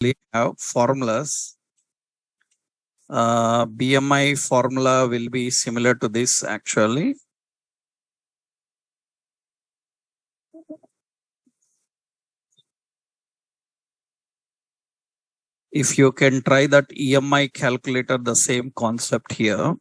we have formulas. BMI formula will be similar to this actually. If you can try that EMI calculator, the same concept here.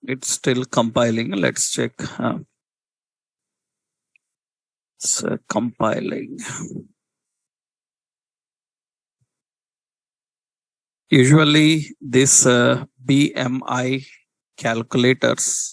It's still compiling. Let's check. It's compiling. Usually this BMI calculators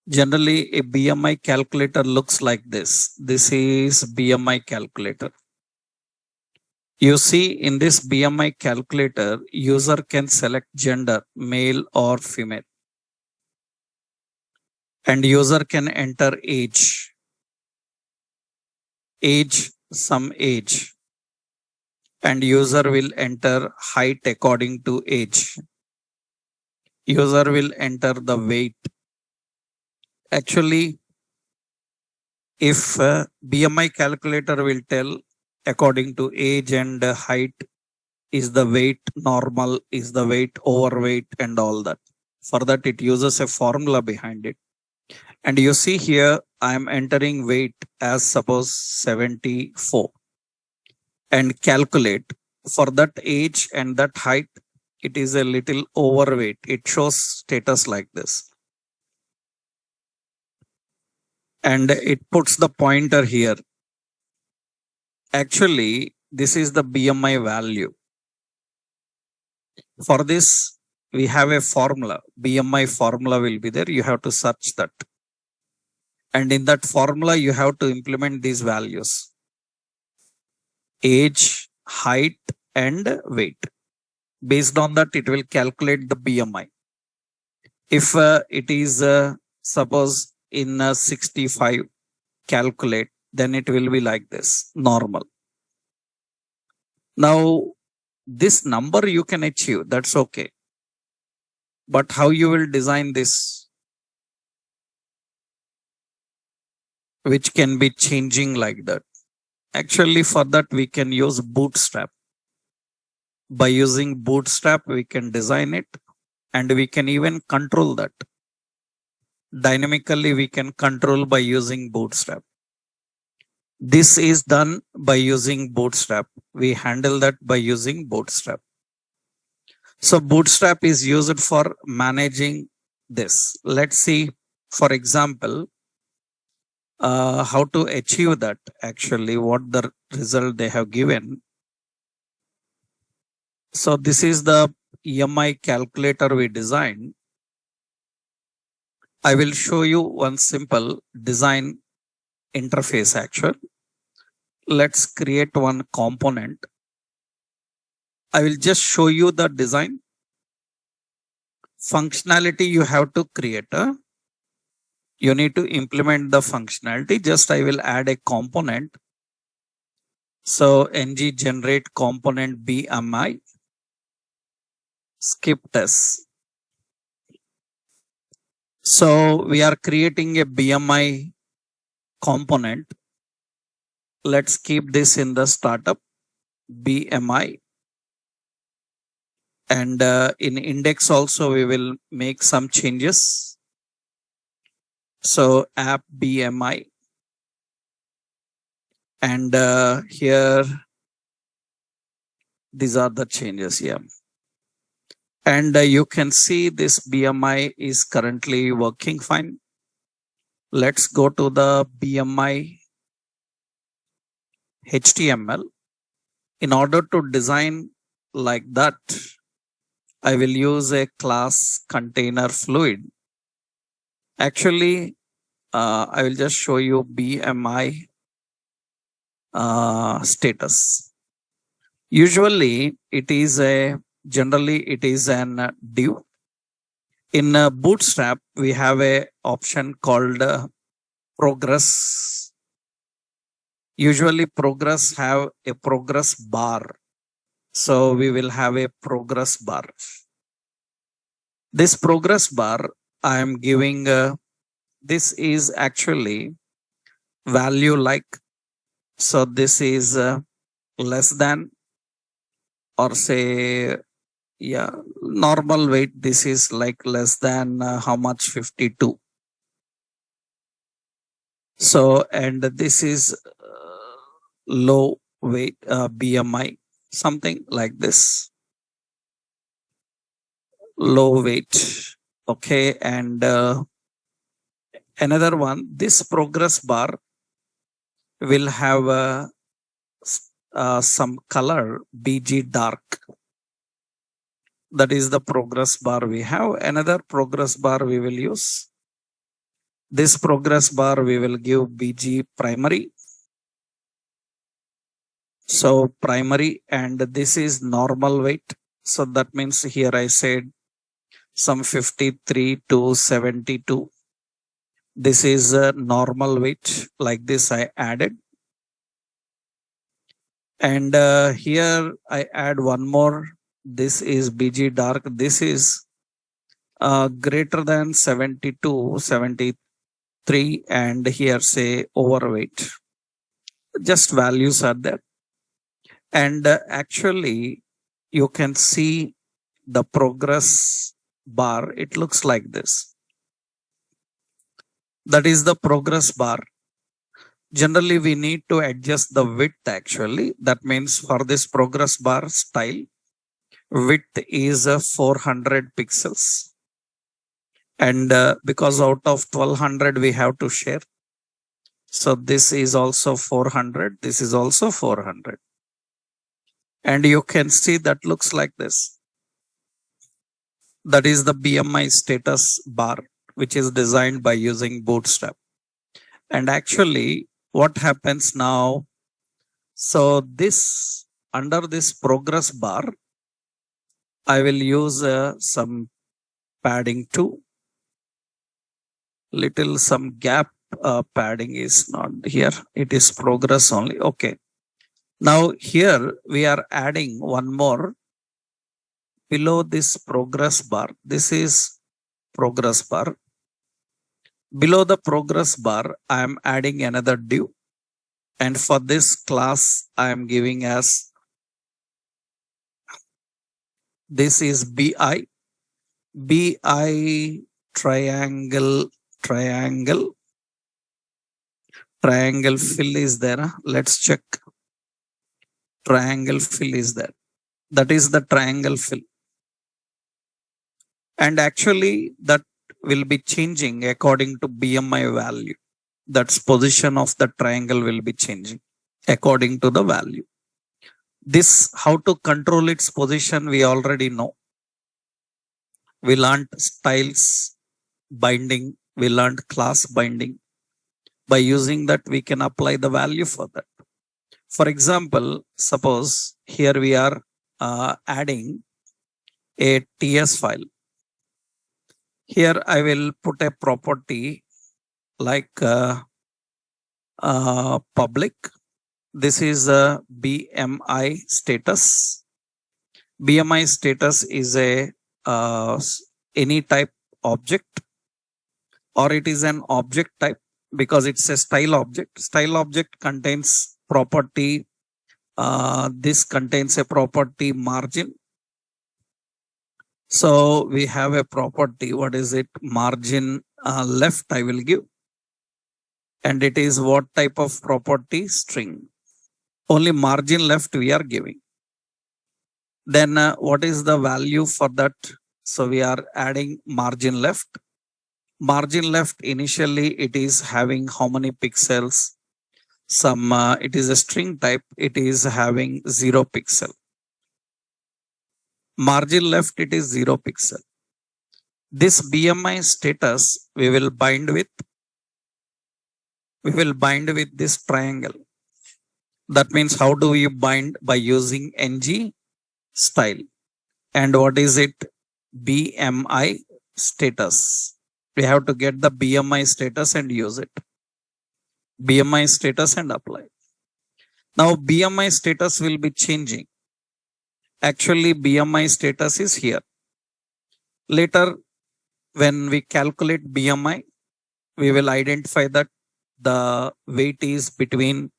generally a BMI calculator looks like this. This is BMI calculator. You see in this BMI calculator, user can select gender, male or female. And user can enter age, some age. And user will enter height according to age. User will enter the weight. Actually, if BMI calculator will tell according to age and height, is the weight normal, is the weight overweight and all that. For that, it uses a formula behind it. And you see here, I am entering weight as suppose 74 and calculate for that age and that height. It is a little overweight. It shows status like this. And it puts the pointer here. Actually, this is the BMI value. For this, we have a formula. BMI formula will be there. You have to search that. And in that formula, you have to implement these values. Age, height, and weight. Based on that, it will calculate the BMI. If it is, suppose in 65, calculate, then it will be like this, normal. Now, this number you can achieve, that's okay. But how you will design this, which can be changing like that? Actually, for that, we can use Bootstrap. By using Bootstrap, we can design it and we can even control that. Dynamically, we can control by using Bootstrap. This is done by using Bootstrap. We handle that by using Bootstrap. So Bootstrap is used for managing this. Let's see, for example, how to achieve that actually, what the result they have given. So this is the EMI calculator we designed. I will show you one simple design interface actually. Let's create one component. I will just show you the design. Functionality you have to create. You need to implement the functionality. Just I will add a component. So ng generate component BMI skip test. So we are creating a BMI component. Let's keep this in the startup BMI. And in index also we will make some changes. So app BMI. And here these are the changes here. And you can see this BMI is currently working fine. Let's go to the BMI HTML. In order to design like that, I will use a class container fluid. Actually, I will just show you BMI status. Usually generally it is an div. In Bootstrap, we have a option called progress. Usually progress have a progress bar. So we will have a progress bar. This progress bar, I am giving, this is actually value like. So this is less than, or say, yeah, normal weight. This is like less than how much? 52. So, and this is low weight BMI, something like this. Low weight. Okay. And another one, this progress bar will have some color BG dark. That is the progress bar we have. Another progress bar we will use. This progress bar we will give BG primary. So primary, and this is normal weight. So that means here I said some 53 to 72. This is a normal weight. Like this I added. And here I add one more. This is BG dark. This is greater than 72, 73, and here say overweight. Just values are there. And actually, you can see the progress bar. It looks like this. That is the progress bar. Generally, we need to adjust the width actually. That means for this progress bar style, width is 400 pixels. And because out of 1200 we have to share. So this is also 400. This is also 400. And you can see that looks like this. That is the BMI status bar, which is designed by using Bootstrap. And actually what happens now? So this, under this progress bar, I will use some padding too. Little some gap padding is not here. It is progress only. Okay. Now here we are adding one more below this progress bar. This is progress bar. Below the progress bar, I am adding another div. And for this class, I am giving as this is BI. BI triangle fill is there. Let's check. Triangle fill is there. That is the triangle fill. And actually that will be changing according to BMI value. That's position of the triangle will be changing according to the value. This, how to control its position, we already know. We learned styles binding. We learned class binding. By using that, we can apply the value for that. For example, suppose here we are adding a TS file. Here I will put a property like public. This is a BMI status. BMI status is a any type object, or it is an object type because it's a style object. Style object contains property. This contains a property margin. So we have a property. What is it? Margin left I will give. And it is what type of property? String. Only margin left we are giving. Then what is the value for that? So we are adding margin left. Margin left initially it is having how many pixels? Some it is a string type. It is having 0 pixel. Margin left it is 0 pixel. This BMI status we will bind with this triangle. That means how do you bind? By using ng style. And what is it? BMI status. We have to get the BMI status and use it. BMI status and apply. Now BMI status will be changing. Actually BMI status is here. Later when we calculate BMI, we will identify that the weight is between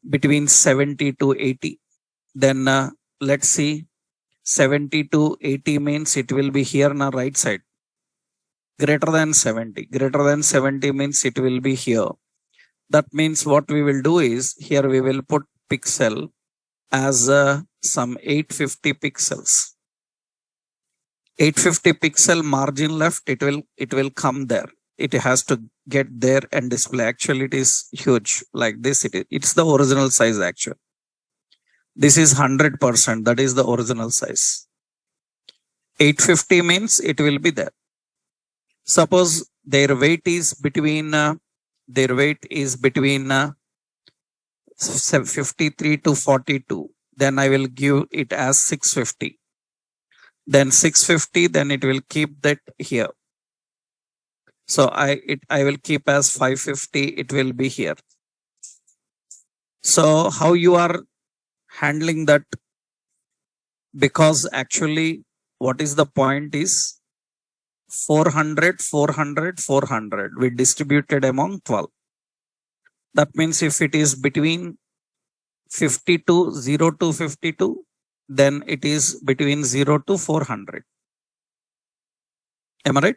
between 70 to 80. Then let's see, 70 to 80 means it will be here on the right side. Greater than 70. Greater than 70 means it will be here. That means what we will do is here we will put pixel as some 850 pixels. 850 pixel margin left, it will come there. It has to get there and display. Actually it is huge like this. It's the original size actually. This is 100%. That is the original size. 850 means it will be there. Suppose their weight is between 53 to 42. Then I will give it as 650. Then 650, then it will keep that here. So I will keep as 550, it will be here. So how you are handling that? Because actually what is the point is 400, 400, 400. We distributed among 12. That means if it is between 52, 0 to 52, then it is between 0 to 400. Am I right?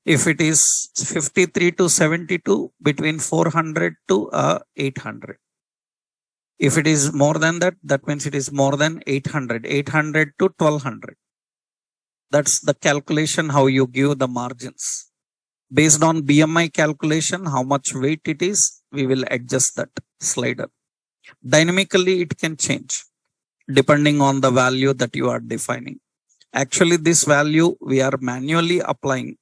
If it is 53 to 72, between 400 to 800. If it is more than that, that means it is more than 800. 800 to 1200. That's the calculation how you give the margins. Based on BMI calculation, how much weight it is, we will adjust that slider. Dynamically, it can change depending on the value that you are defining. Actually, this value we are manually applying,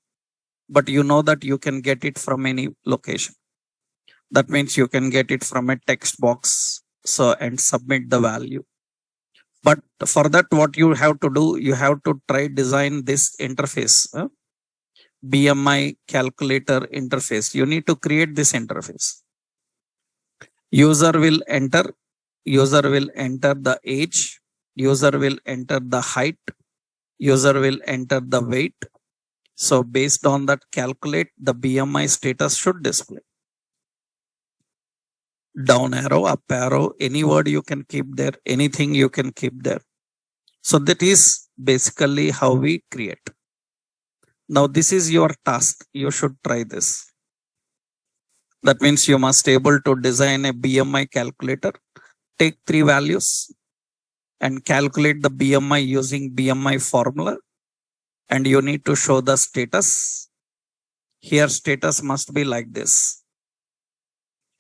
but you know that you can get it from any location. That means you can get it from a text box and submit the value. But for that, what you have to do, you have to try design this interface, BMI calculator interface. You need to create this interface. User will enter the age, user will enter the height, user will enter the weight. So based on that, calculate the BMI status should display. Down arrow, up arrow, any word you can keep there, anything you can keep there. So that is basically how we create. Now this is your task. You should try this. That means you must able to design a BMI calculator. Take 3 values and calculate the BMI using BMI formula. And you need to show the status. Here status must be like this.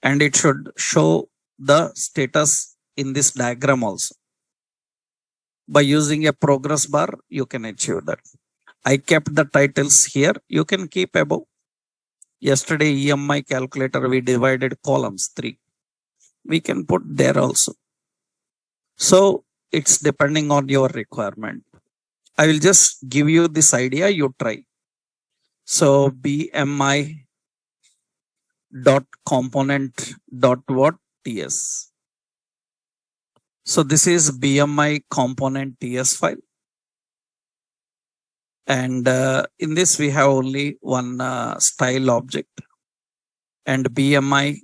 And it should show the status in this diagram also. By using a progress bar, you can achieve that. I kept the titles here. You can keep above. Yesterday EMI calculator, we divided columns 3. We can put there also. So it's depending on your requirement. I will just give you this idea, you try. So BMI dot component dot what TS. So this is BMI component TS file. And in this we have only one style object and BMI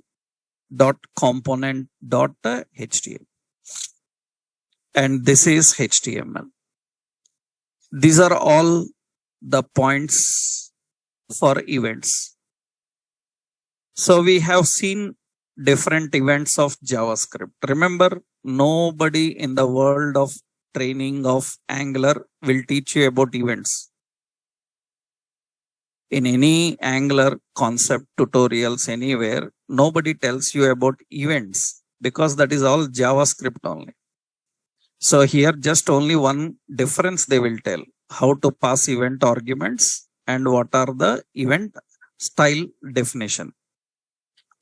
dot component dot HTML. And this is HTML. These are all the points for events. So we have seen different events of JavaScript. Remember, nobody in the world of training of Angular will teach you about events. In any Angular concept tutorials anywhere, nobody tells you about events because that is all JavaScript only. So here just only one difference they will tell: how to pass event arguments and what are the event style definition.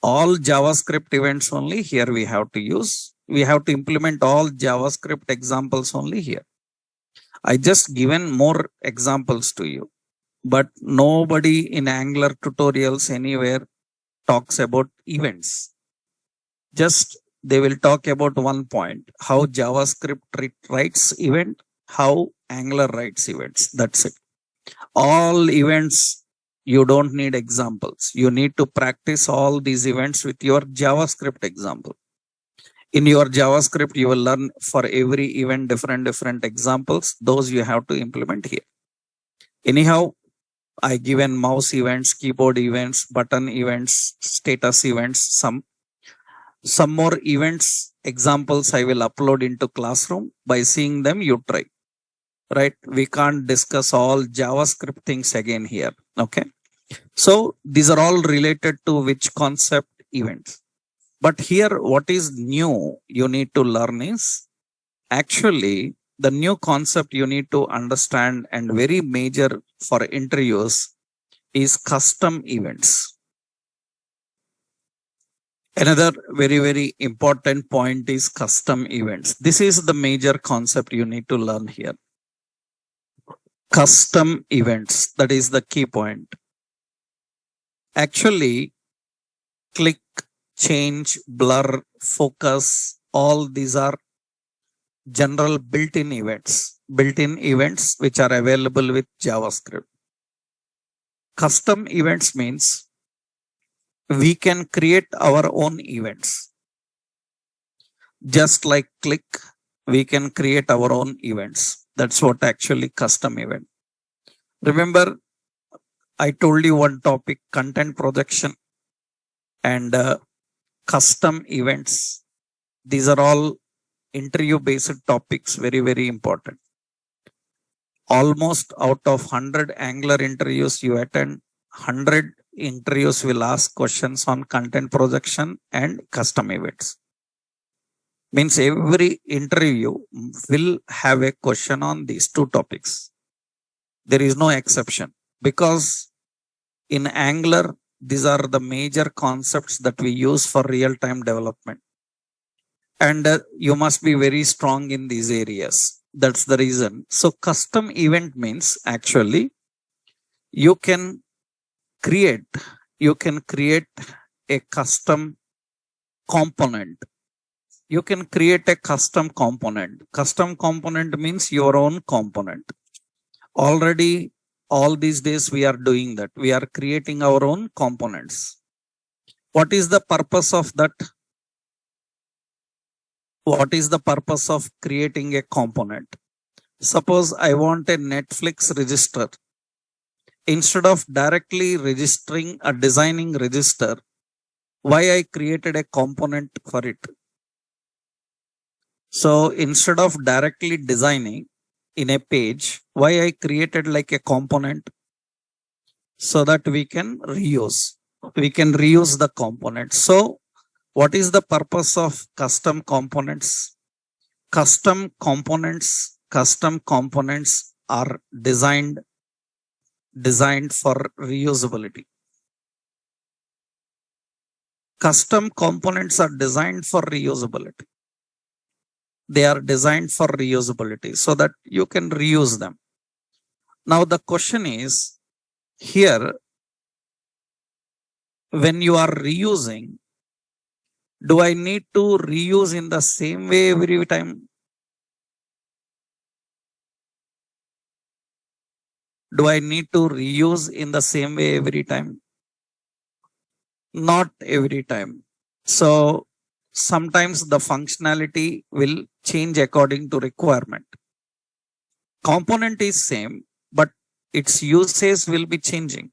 All JavaScript events only here we have to use. We have to implement all JavaScript examples only here. I just given more examples to you, but nobody in Angular tutorials anywhere talks about events. Just they will talk about one point: how JavaScript writes event, how Angular writes events. That's it. All events, you don't need examples. You need to practice all these events with your JavaScript example. In your JavaScript, you will learn for every event different examples. Those you have to implement here. Anyhow, I given mouse events, keyboard events, button events, status events, some more events examples I will upload into Classroom. By seeing them, you try. Right? We can't discuss all JavaScript things again here. Okay. So these are all related to which concept events. But here, what is new you need to learn is actually the new concept you need to understand and very major for interviews is custom events. Another very important point is custom events. This is the major concept you need to learn here. Custom events, that is the key point. Actually, click, change, blur, focus, all these are general built-in events which are available with JavaScript. Custom events means we can create our own events. Just like click, we can create our own events. That's what actually custom event. Remember, I told you one topic: content projection and custom events. These are all interview based topics, very important. Almost out of 100 Angular interviews you attend, 100 interviews will ask questions on content projection and custom events. Means every interview will have a question on these two topics. There is no exception, because in Angular, these are the major concepts that we use for real-time development. And you must be very strong in these areas. That's the reason. So custom event means actually you can create a custom component. You can create a custom component. Custom component means your own component. Already all these days we are doing that. We are creating our own components. What is the purpose of that? What is the purpose of creating a component? Suppose I want a Netflix register. Instead of directly registering or designing register, why I created a component for it? So instead of directly designing in a page, why I created like a component? So that we can reuse. We can reuse the component. So what is the purpose of custom components? Custom components are designed for reusability. Custom components are designed for reusability. They are designed for reusability so that you can reuse them. Now the question is, Here, when you are reusing, do I need to reuse in the same way every time? Do I need to reuse in the same way every time? Not every time. So sometimes the functionality will change according to requirement. Component is same, but its usage will be changing.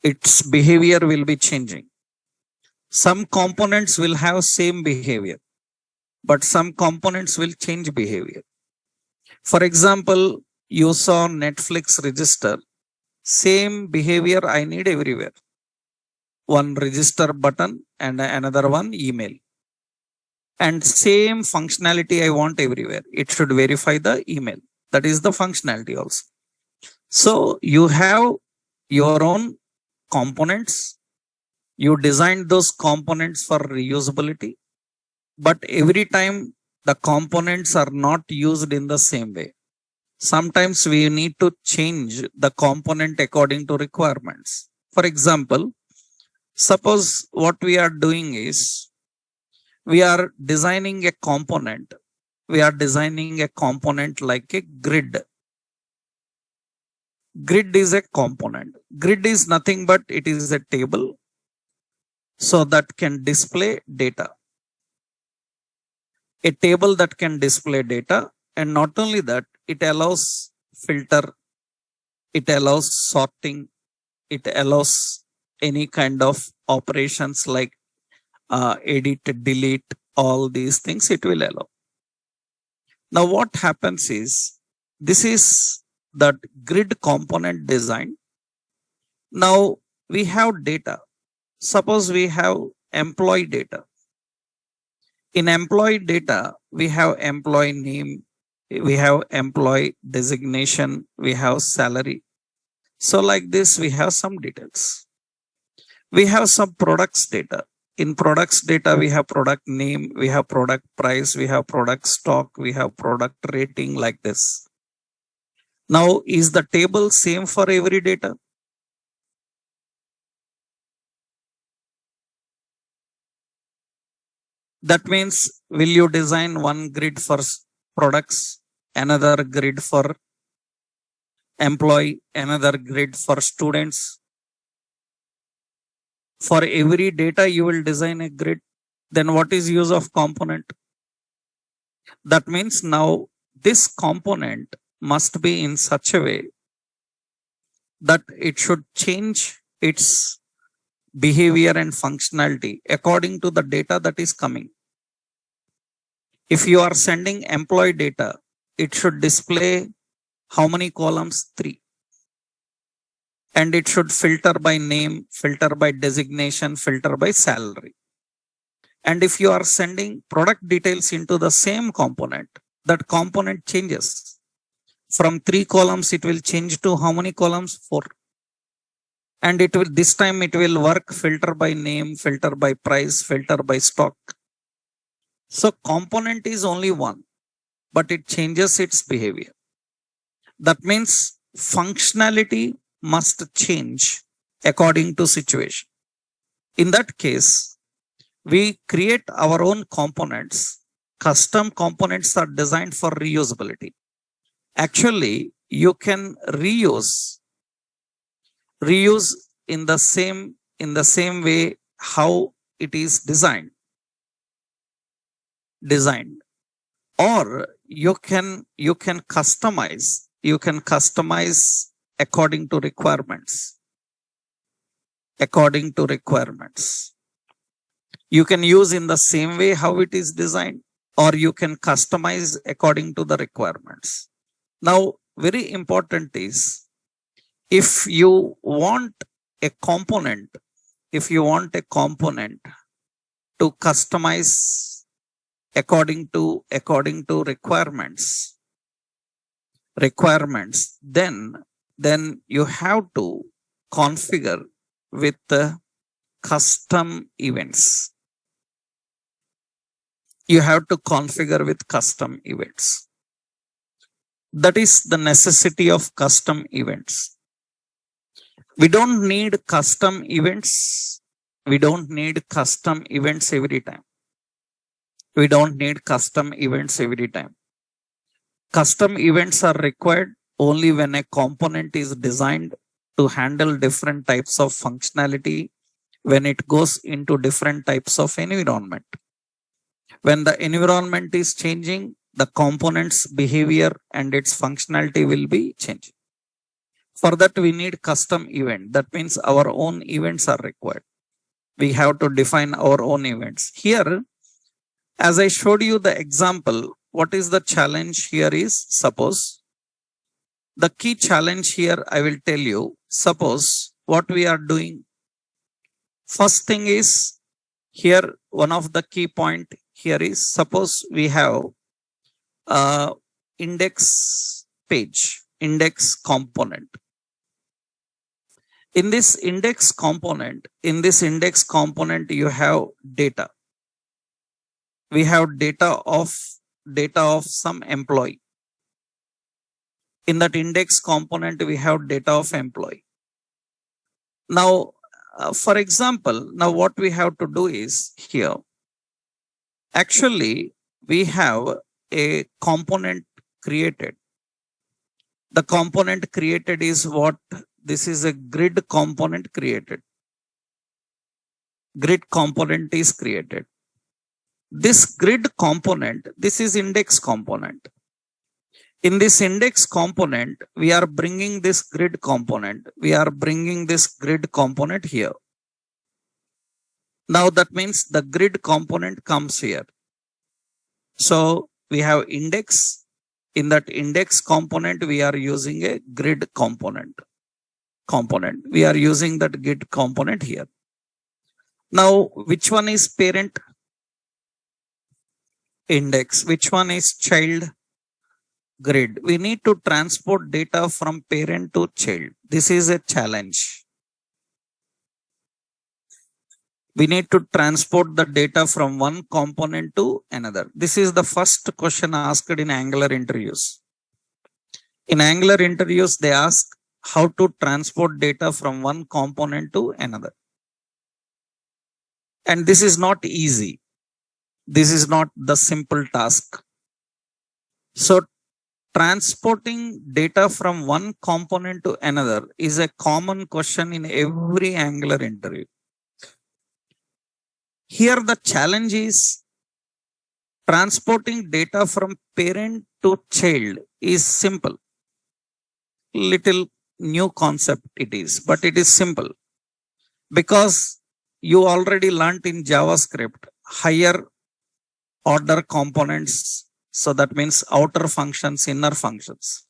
Its behavior will be changing. Some components will have same behavior, but some components will change behavior. For example, you saw Netflix register, same behavior I need everywhere. One register button and another one email. And same functionality I want everywhere. It should verify the email. That is the functionality also. So you have your own components. You design those components for reusability, but every time the components are not used in the same way. Sometimes we need to change the component according to requirements. For example, suppose what we are doing is we are designing a component. We are designing a component like a grid. Grid is a component. Grid is nothing but it is a table so that can display data. A table that can display data, and not only that, it allows filter, it allows sorting, it allows any kind of operations like edit, delete, all these things it will allow. Now what happens is, this is that grid component design. Now we have data. Suppose we have employee data. In employee data, we have employee name, we have employee designation, we have salary. So like this, we have some details. We have some products data. In products data, we have product name, we have product price, we have product stock, we have product rating, like this. Now, is the table same for every data? That means, will you design one grid for products, another grid for employee, another grid for students? For every data, you will design a grid. Then what is use of component? That means now this component must be in such a way that it should change its behavior and functionality according to the data that is coming. If you are sending employee data, it should display how many columns? 3. And it should filter by name, filter by designation, filter by salary. And if you are sending product details into the same component, that component changes. From 3 columns, it will change to how many columns? 4. And it will, this time it will work filter by name, filter by price, filter by stock. So component is only one, but it changes its behavior. That means functionality must change according to situation. In that case, we create our own components. Custom components are designed for reusability. Actually, you can reuse in the same way how it is designed, or you can customize according to requirements. You can use in the same way how it is designed, or you can customize according to the requirements. Now, very important is, if you want a component to customize according to requirements, then you have to configure with the custom events. You have to configure with custom events. That is the necessity of custom events. We don't need custom events. We don't need custom events every time. We don't need custom events every time. Custom events are required only when a component is designed to handle different types of functionality when it goes into different types of environment. When the environment is changing, the component's behavior and its functionality will be changing. For that, we need custom event. That means our own events are required. We have to define our own events. Here, as I showed you the example, what is the challenge here is, suppose the key challenge here, I will tell you, suppose what we are doing. First thing is here, one of the key point here is, suppose we have index page, index component. In this index component, you have data. We have data of some employee. In that index component, we have data of employee. Now, for example, now what we have to do is here, actually, we have a component created. The component created is what? This is a grid component created. Grid component is created. This grid component, this is index component. In this index component, we are bringing this grid component. We are bringing this grid component here. Now that means the grid component comes here. So we have index. In that index component, we are using a grid component. We are using that grid component here. Now, which one is parent? Index. Which one is child? Grid. We need to transport data from parent to child. This is a challenge. We need to transport the data from one component to another. This is the first question asked in Angular interviews. In Angular interviews, they ask how to transport data from one component to another. And this is not easy. This is not the simple task. So transporting data from one component to another is a common question in every Angular interview. Here the challenge is transporting data from parent to child is simple. Little new concept it is, but it is simple. Because you already learnt in JavaScript higher order components. So that means outer functions, inner functions.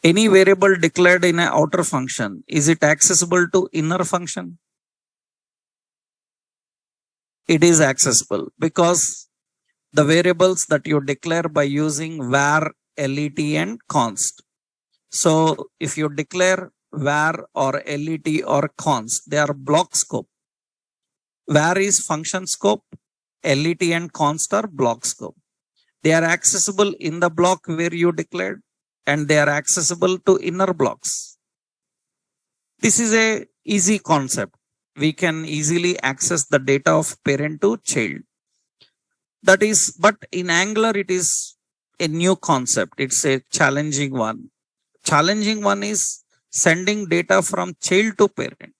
Any variable declared in an outer function, is it accessible to inner function? It is accessible because the variables that you declare by using var, let and const. So if you declare var or let or const, they are block scope. Var is function scope, let and const are block scope. They are accessible in the block where you declared, and they are accessible to inner blocks. This is a easy concept. We can easily access the data of parent to child. That is, but in Angular, it is a new concept. It's a challenging one. Challenging one is sending data from child to parent.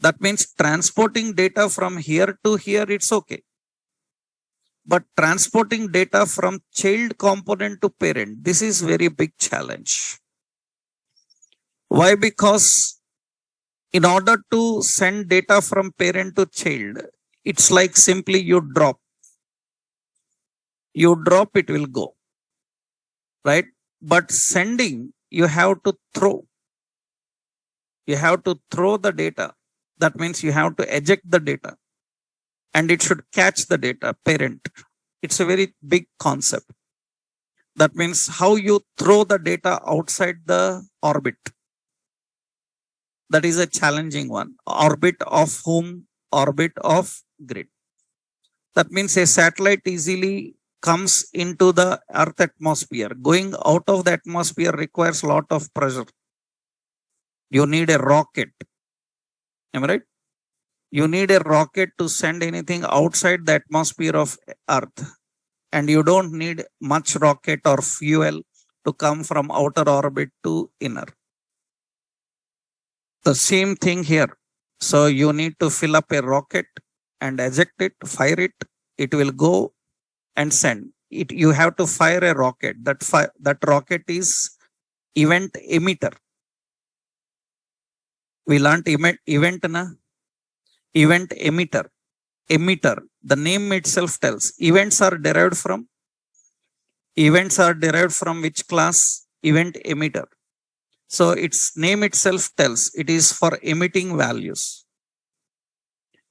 That means transporting data from here to here, it's okay. But transporting data from child component to parent, this is very big challenge. Why? Because in order to send data from parent to child, it's like simply you drop. You drop, it will go. Right? But sending, you have to throw. You have to throw the data. That means you have to eject the data. And it should catch the data, parent. It's a very big concept. That means how you throw the data outside the orbit. That is a challenging one. Orbit of whom? Orbit of grid. That means a satellite easily comes into the Earth atmosphere. Going out of the atmosphere requires a lot of pressure. You need a rocket. Am I right? You need a rocket to send anything outside the atmosphere of Earth. And you don't need much rocket or fuel to come from outer orbit to inner. The same thing here. So you need to fill up a rocket and eject it, fire it. It will go and send it. You have to fire a rocket. That rocket is event emitter. We learned event na event emitter. Emitter. The name itself tells. Events are derived from which class? Event emitter. So its name itself tells it is for emitting values.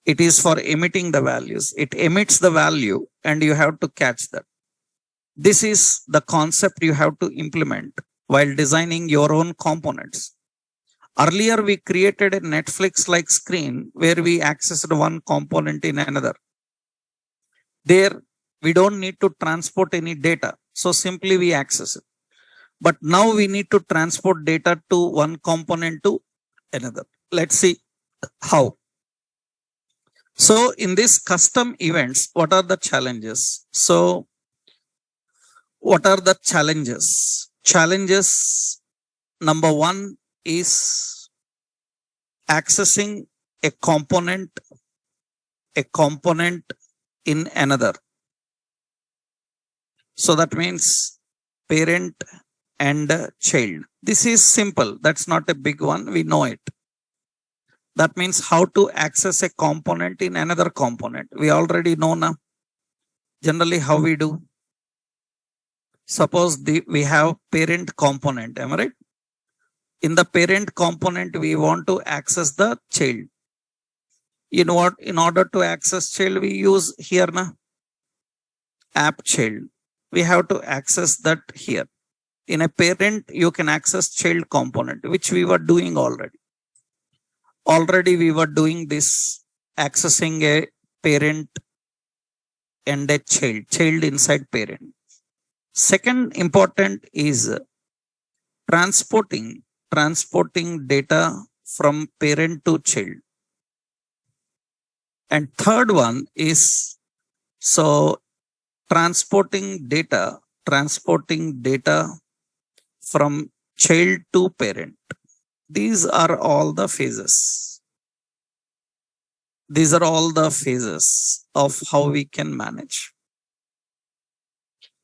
It is for emitting the values. It emits the value and you have to catch that. This is the concept you have to implement while designing your own components. Earlier, we created a Netflix-like screen where we accessed one component in another. There, we don't need to transport any data. So simply we access it. But now we need to transport data to one component to another. Let's see how. So in this custom events, what are the challenges? So what are the challenges? Challenges number one is accessing a component in another. So that means parent and child. This is simple. That's not a big one. We know it. That means how to access a component in another component. We already know now. Generally, how we do. Suppose we have parent component. Am I right? In the parent component, we want to access the child. You know what? In order to access child, we use here na app child. We have to access that here. In a parent, you can access child component, which we were doing already. Already we were doing this, accessing a parent and a child inside parent. Second important is transporting data from parent to child. And third one is transporting data from child to parent. These are all the phases. These are all the phases of how we can manage.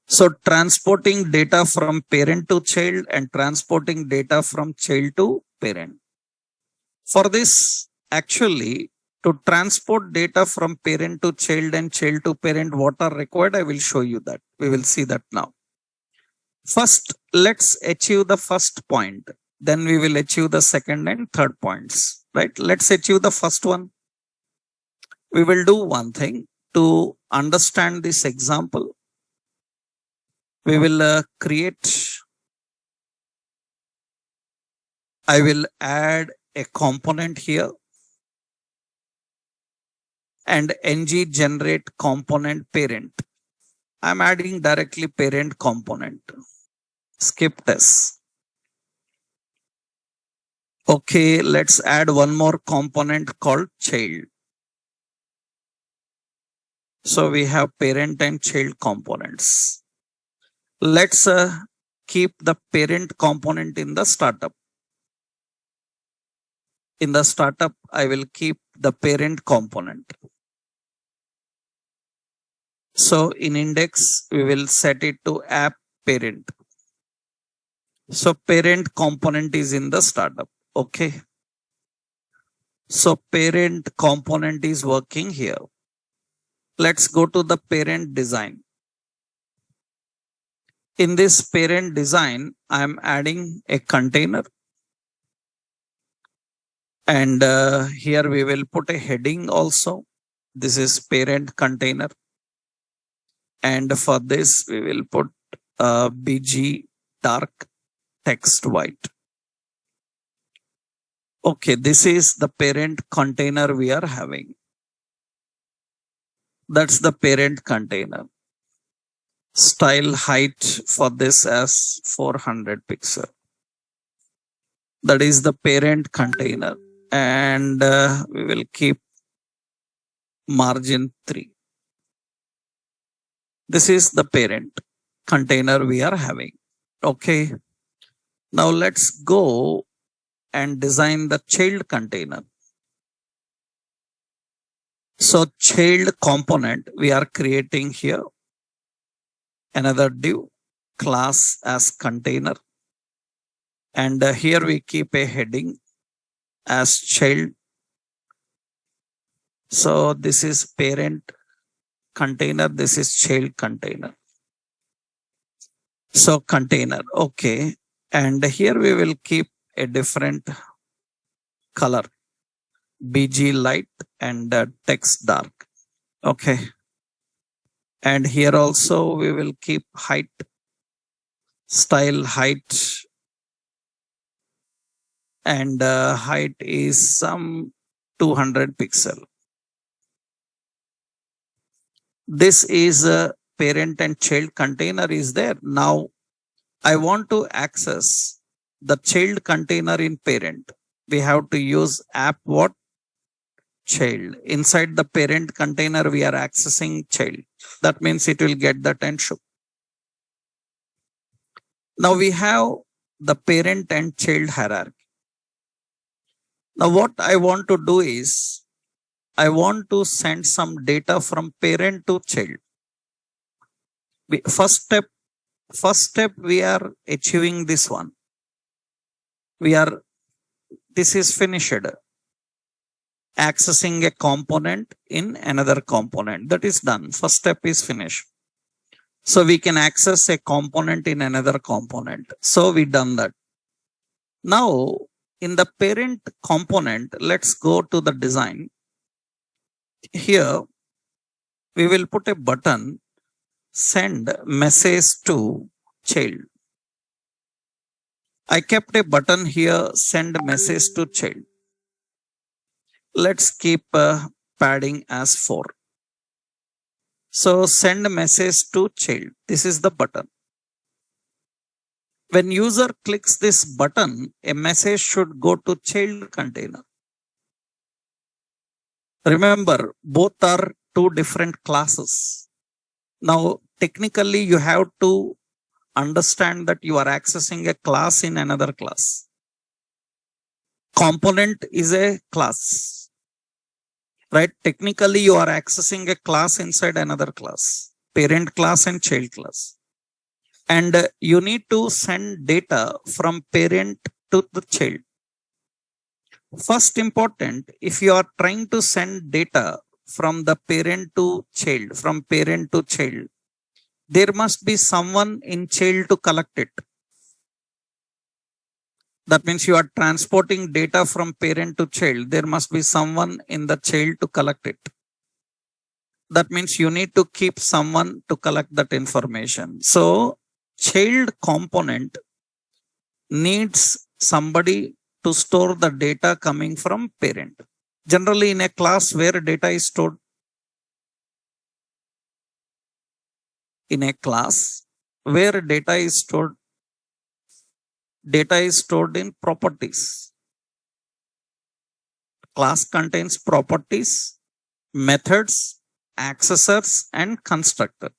So transporting data from parent to child and transporting data from child to parent. For this, actually, to transport data from parent to child and child to parent, what are required? I will show you that. We will see that now. First, let's achieve the first point. Then we will achieve the second and third points, right? Let's achieve the first one. We will do one thing to understand this example. We will I will add a component here and ng generate component parent. I'm adding directly parent component. Skip this. Okay, let's add one more component called child. So we have parent and child components. Let's keep the parent component in the startup. In the startup, I will keep the parent component. So in index, we will set it to app parent. So parent component is in the startup. Okay. So parent component is working here. Let's go to the parent design. In this parent design, I am adding a container. And here we will put a heading also. This is parent container. And for this, we will put BG dark text white. Okay, this is the parent container we are having. That's the parent container. Style height for this as 400 pixel. That is the parent container, and we will keep margin 3. This is the parent container we are having. Okay. Now let's go and design the child container. So child component we are creating here. Another div class as container. And here we keep a heading as child. So this is parent container. This is child container. So container. Okay. And here we will keep a different color. BG light and text dark. Okay. And here also we will keep height, style height, and height is some 200 pixel. This is a parent and child container is there. Now I want to access the child container in parent. We have to use app what? Child. Inside the parent container, we are accessing child. That means it will get that and show. Now we have the parent and child hierarchy. Now what I want to do is, I want to send some data from parent to child. First step, we are achieving this one. This is finished. Accessing a component in another component. That is done. First step is finished. So we can access a component in another component. So we done that. Now in the parent component, let's go to the design. Here we will put a button, send message to child. I kept a button here, send message to child. Let's keep padding as 4. So send message to child. This is the button. When user clicks this button, a message should go to child container. Remember, both are 2 different classes. Now, technically, you have to understand that you are accessing a class in another class. Component is a class, right? Technically, you are accessing a class inside another class, parent class and child class. And you need to send data from parent to the child. First important, if you are trying to send data from the parent to child, from parent to child, there must be someone in child to collect it. That means you are transporting data from parent to child. There must be someone in the child to collect it. That means you need to keep someone to collect that information. So child component needs somebody to store the data coming from parent. Generally in a class where data is stored. In a class where data is stored in properties. Class contains properties, methods, accessors, and constructor.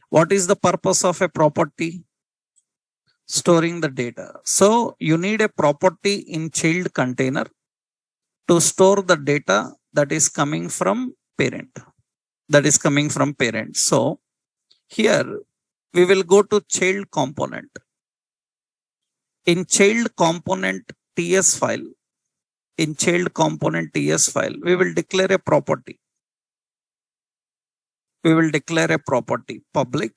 What is the purpose of a property? Storing the data. So you need a property in child container to store the data that is coming from parent. So here we will go to child component. In child component TS file, we will declare a property. Public,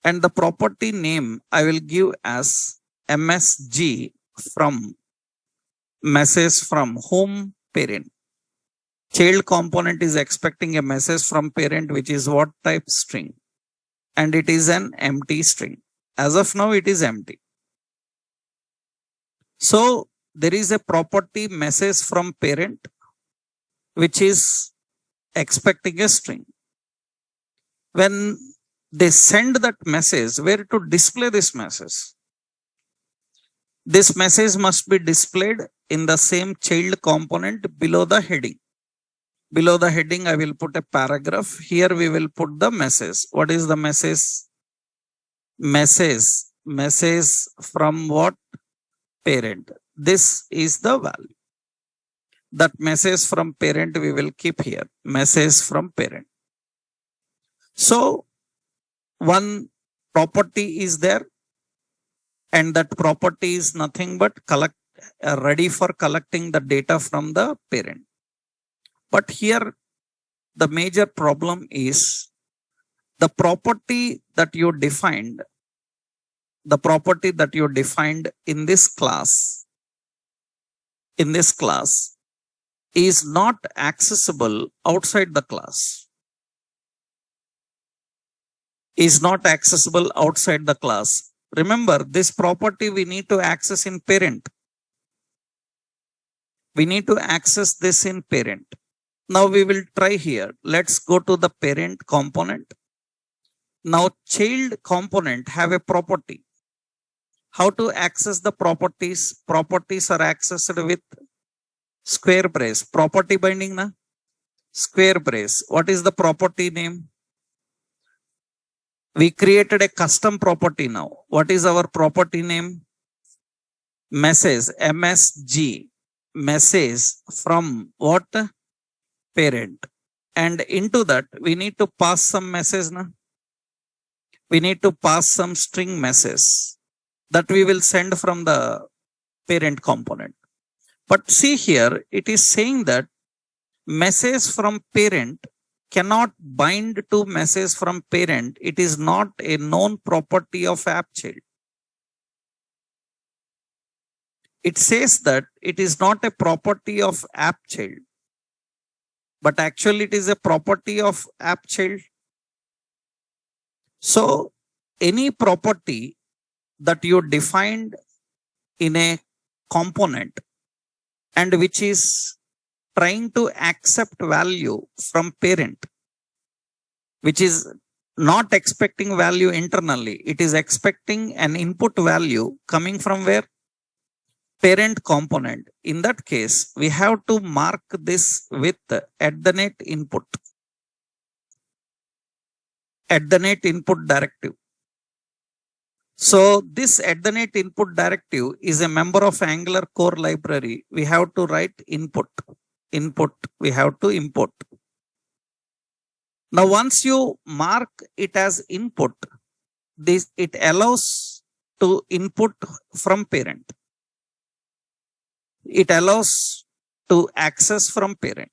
and the property name I will give as MSG from message from home parent. Child component is expecting a message from parent, which is what type? String, and it is an empty string. As of now, it is empty. So there is a property message from parent, which is expecting a string. When they send that message, where to display this message? This message must be displayed in the same child component below the heading. Below the heading, I will put a paragraph. Here we will put the message. What is the message? Message from what? Parent. This is the value. That message from parent we will keep here. Message from parent. So one property is there, and that property is nothing but ready for collecting the data from the parent. But here the major problem is the property that you defined, in this class is not accessible outside the class. Remember, this property we need to access in parent. We need to access this in parent. Now we will try here. Let's go to the parent component. Now child component have a property. How to access the properties? Properties are accessed with square brace. Property binding na? Square brace. What is the property name? We created a custom property now. What is our property name? Message. MSG. Message from what? Parent. And into that we need to pass some message na? We need to pass some string message that we will send from the parent component. But see here, it is saying that message from parent cannot bind to message from parent. It is not a known property of app child. It says that it is not a property of app child, but actually it is a property of app child. So any property that you defined in a component and which is trying to accept value from parent, which is not expecting value internally, it is expecting an input value coming from where? Parent component. In that case, we have to mark this with @input. @input directive. So this @input directive is a member of Angular core library. We have to write input. We have to import. Now once you mark it as input, it allows to input from parent. It allows to access from parent.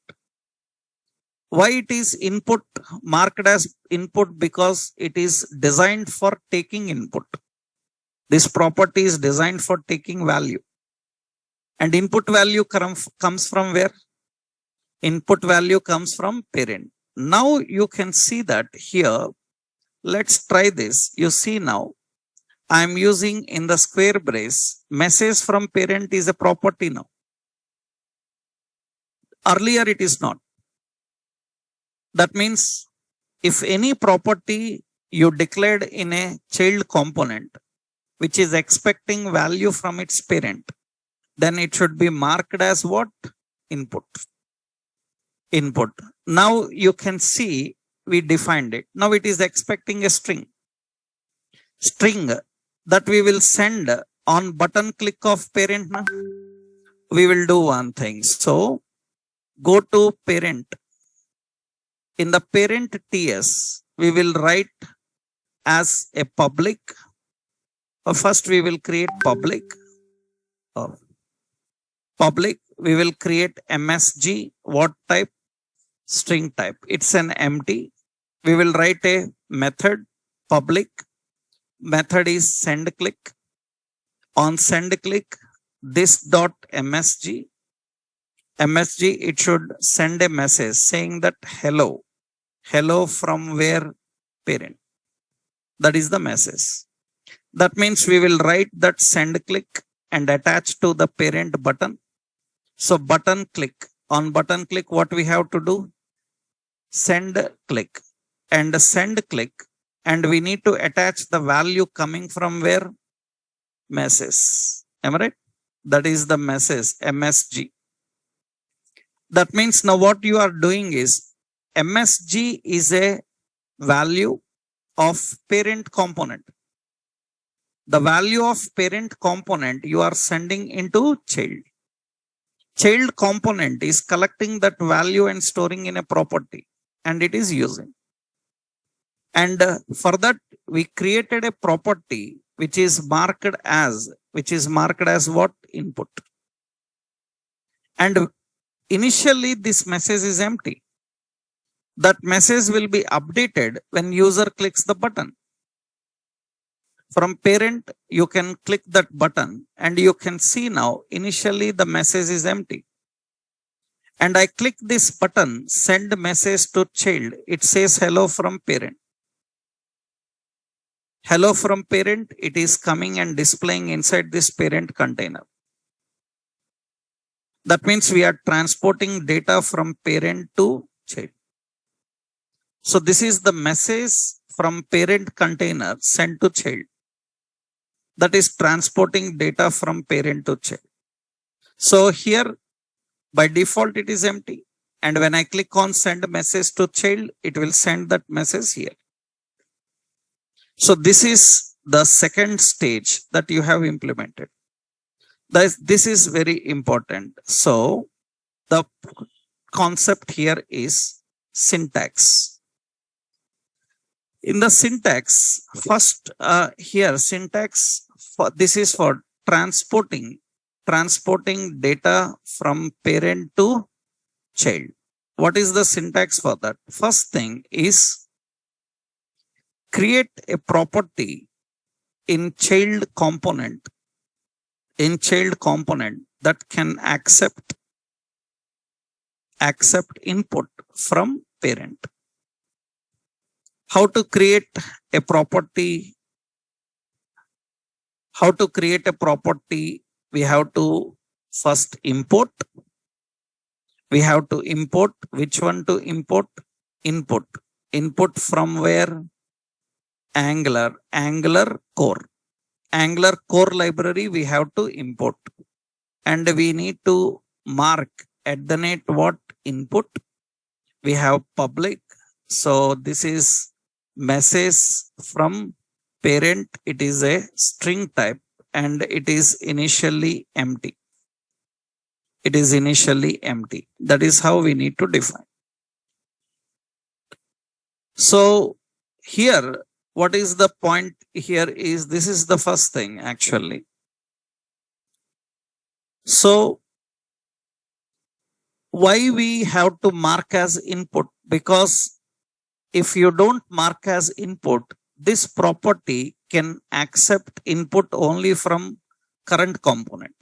Why it is input, marked as input? Because it is designed for taking input. This property is designed for taking value. And input value comes from where? Input value comes from parent. Now you can see that here. Let's try this. You see now, I am using in the square brace, message from parent is a property now. Earlier it is not. That means if any property you declared in a child component which is expecting value from its parent, then it should be marked as what? Input. Now you can see we defined it. Now it is expecting a string that we will send on button click of parent. Na? We will do one thing. So go to parent. In the parent TS, we will write as a public. First we will create public. We will create MSG. What type? String type. It's an empty. We will write a method public. Method is send click. On send click, this dot MSG, it should send a message saying that hello from where? Parent. That is the message. That means we will write that send click and attach to the parent button. So button click. On button click, what we have to do? Send click. And send click. And we need to attach the value coming from where? Message. Am I right? That is the message MSG. That means now what you are doing is MSG is a value of parent component. The value of parent component you are sending into child. Child component is collecting that value and storing in a property, and it is using. And for that, we created a property which is marked as what? Input. And initially this message is empty. That message will be updated when user clicks the button. From parent, you can click that button and you can see now initially the message is empty. And I click this button, send message to child. It says hello from parent. Hello from parent, it is coming and displaying inside this parent container. That means we are transporting data from parent to child. So this is the message from parent container sent to child. That is transporting data from parent to child. So here by default it is empty. And when I click on send message to child, it will send that message here. So this is the second stage that you have implemented. This is very important. So the concept here is syntax. In the syntax, first here syntax, this is for transporting data from parent to child. What is the syntax for that? First thing is create a property in child component that can accept input from parent. How to create a property? We have to first import. We have to import. Which one to import? Input. Input from where? Angular core. Angular core library we have to import. And we need to mark what input. We have public. So this is message from parent. It is a string type and it is initially empty. That is how we need to define. So here, what is the point here is this is the first thing actually. So why we have to mark as input? Because if you don't mark as input, this property can accept input only from current component.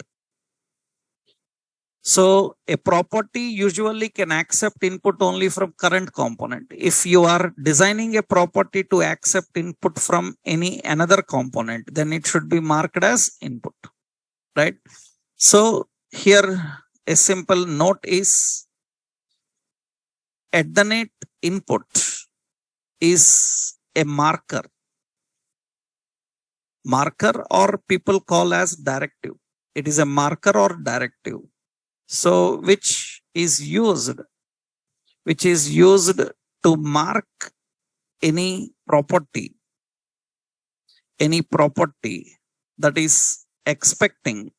So a property usually can accept input only from current component. If you are designing a property to accept input from any another component, then it should be marked as input, right? So here a simple note is input is a marker or people call as directive. It is a marker or directive. So which is used to mark any property that is expecting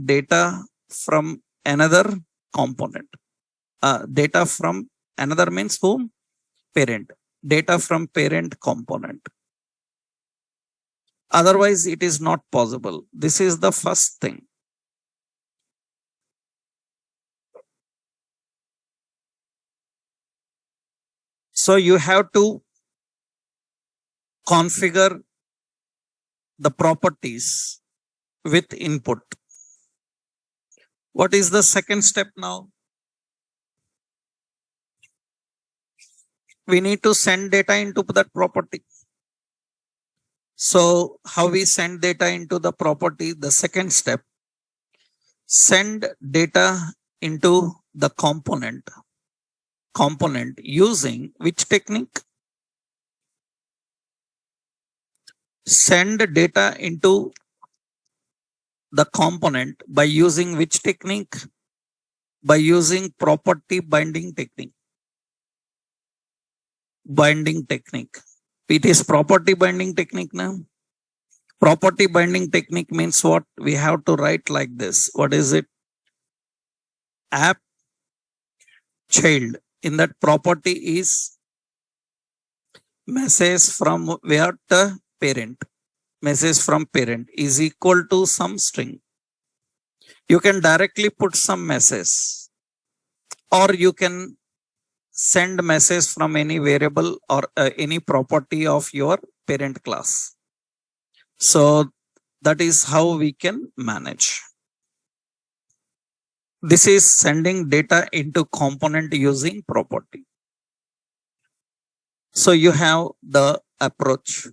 data from another component. Data from another means whom? Parent. Data from parent component. Otherwise it is not possible. This is the first thing. So you have to configure the properties with input. What is the second step now? We need to send data into that property. So how we send data into the property? The second step, send data into the component using which technique? Send data into the component by using which technique? By using property binding technique. Binding technique. It is property binding technique now. Property binding technique means what? We have to write like this. What is it? App child. In that property is message from where the parent. Message from parent is equal to some string. You can directly put some message, or you can send message from any variable or any property of your parent class. So that is how we can manage. This is sending data into component using property. So you have the approach.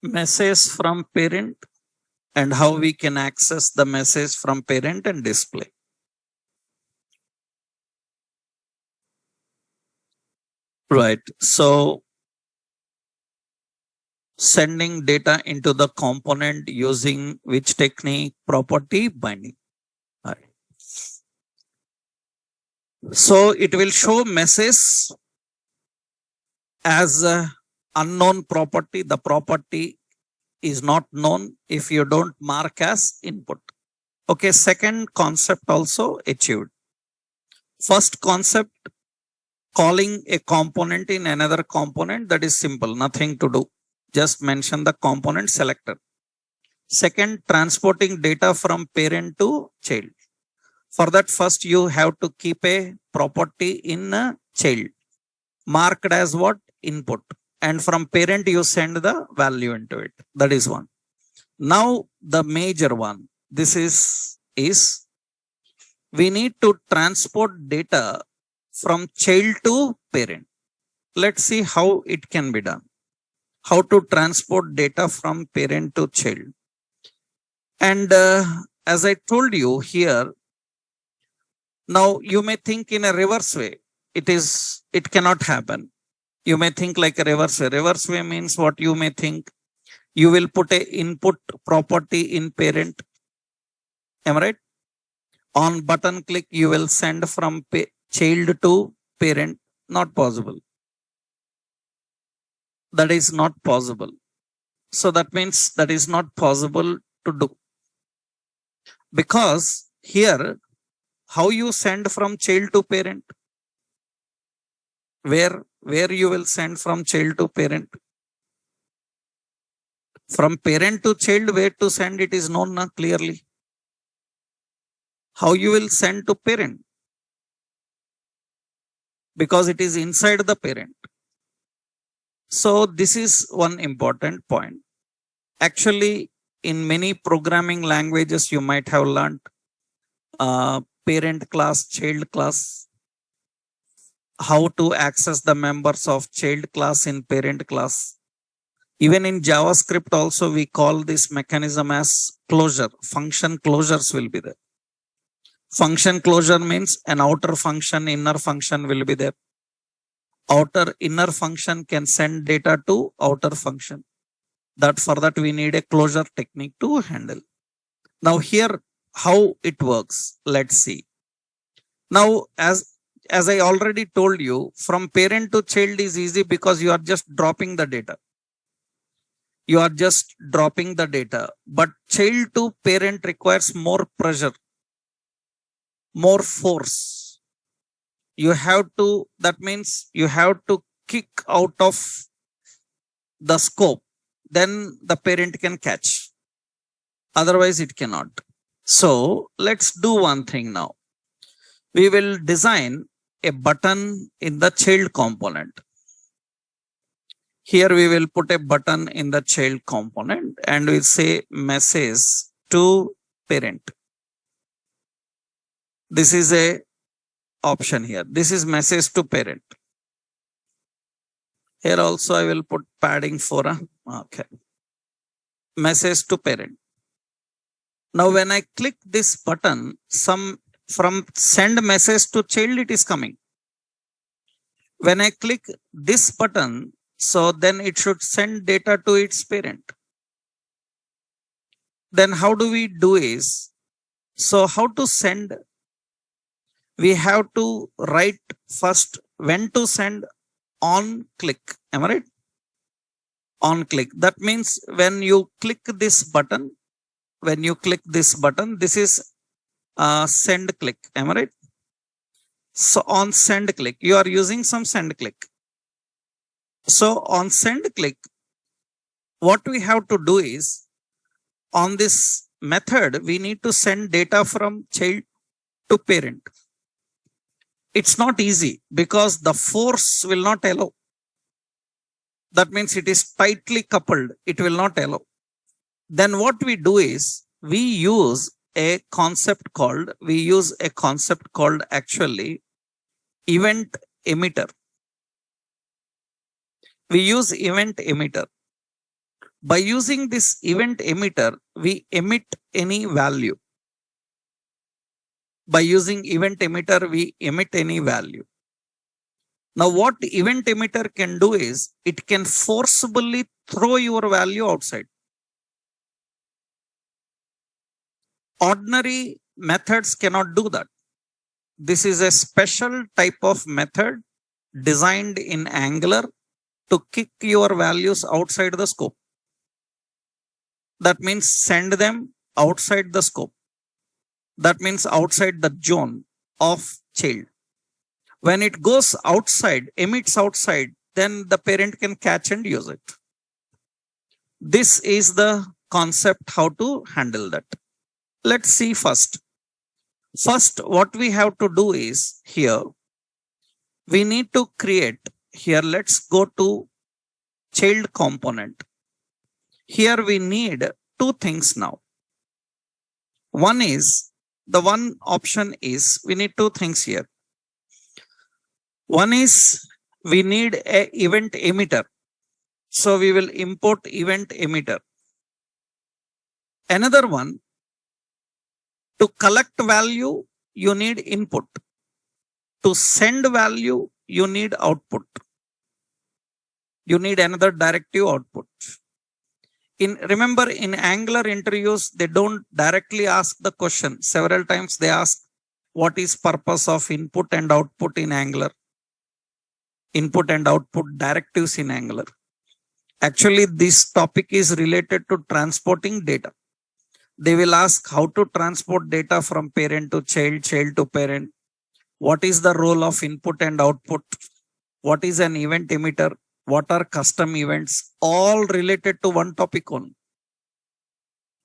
Message from parent and how we can access the message from parent and display. Right. So sending data into the component using which technique? Property binding. Right. So it will show message as a unknown property. The property is not known if you don't mark as input. Okay, second concept also achieved. First concept, calling a component in another component, that is simple, nothing to do. Just mention the component selector. Second, transporting data from parent to child. For that, first you have to keep a property in a child, marked as what? Input. And from parent you send the value into it. That is one. Now the major one, this is we need to transport data from child to parent. Let's see how it can be done. How to transport data from parent to child. And as I told you here, now you may think in a reverse way. It cannot happen. You may think like a reverse way. Reverse way means what you may think. You will put a input property in parent. Am I right? On button click, you will send from child to parent. Not possible. That is not possible. So that means that is not possible to do. Because here, how you send from child to parent? Where you will send from child to parent? From parent to child, where to send it is known now clearly. How you will send to parent? Because it is inside the parent. So this is one important point. Actually, in many programming languages, you might have learned parent class, child class, how to access the members of child class in parent class. Even in JavaScript also, we call this mechanism as closure. Function closures will be there. Function closure means an outer function, inner function will be there. Outer inner function can send data to outer function. That for that we need a closure technique to handle. Now here, how it works, let's see. Now as I already told you, from parent to child is easy because you are just dropping the data. You are just dropping the data. But child to parent requires more pressure, more force. You have to, that means you have to kick out of the scope. Then the parent can catch. Otherwise it cannot. So let's do one thing now. We will design a button in the child component. Here we will put a button in the child component and we say message to parent. This is a option here. This is message to parent. Here also I will put padding for a message to parent. Now when I click this button, from send message to child it is coming. When I click this button, so then it should send data to its parent. Then how do we do is, so how to send? We have to write first when to send on click. Am I right? On click. That means when you click this button, this is send click. Am I right? So on send click, you are using some send click. So on send click, what we have to do is, on this method, we need to send data from child to parent. It's not easy because the force will not allow. That means it is tightly coupled. It will not allow. Then what we do is we use a concept called actually event emitter. We use event emitter. By using this event emitter, we emit any value. By using event emitter, we emit any value. Now, what event emitter can do is it can forcibly throw your value outside. Ordinary methods cannot do that. This is a special type of method designed in Angular to kick your values outside the scope. That means send them outside the scope. That means outside the zone of child. When it goes outside, emits outside, then the parent can catch and use it. This is the concept how to handle that. Let's see first. First, what we have to do is here, we need to create here. Let's go to child component. Here we need two things now. One is, the one option is we need two things here. One is we need a event emitter. So we will import event emitter. Another one, to collect value, you need input. To send value, you need output. You need another directive output. Remember in Angular interviews, they don't directly ask the question. Several times they ask, what is purpose of input and output in Angular? Input and output directives in Angular. Actually, this topic is related to transporting data. They will ask how to transport data from parent to child, child to parent. What is the role of input and output? What is an event emitter? What are custom events? All related to one topic only.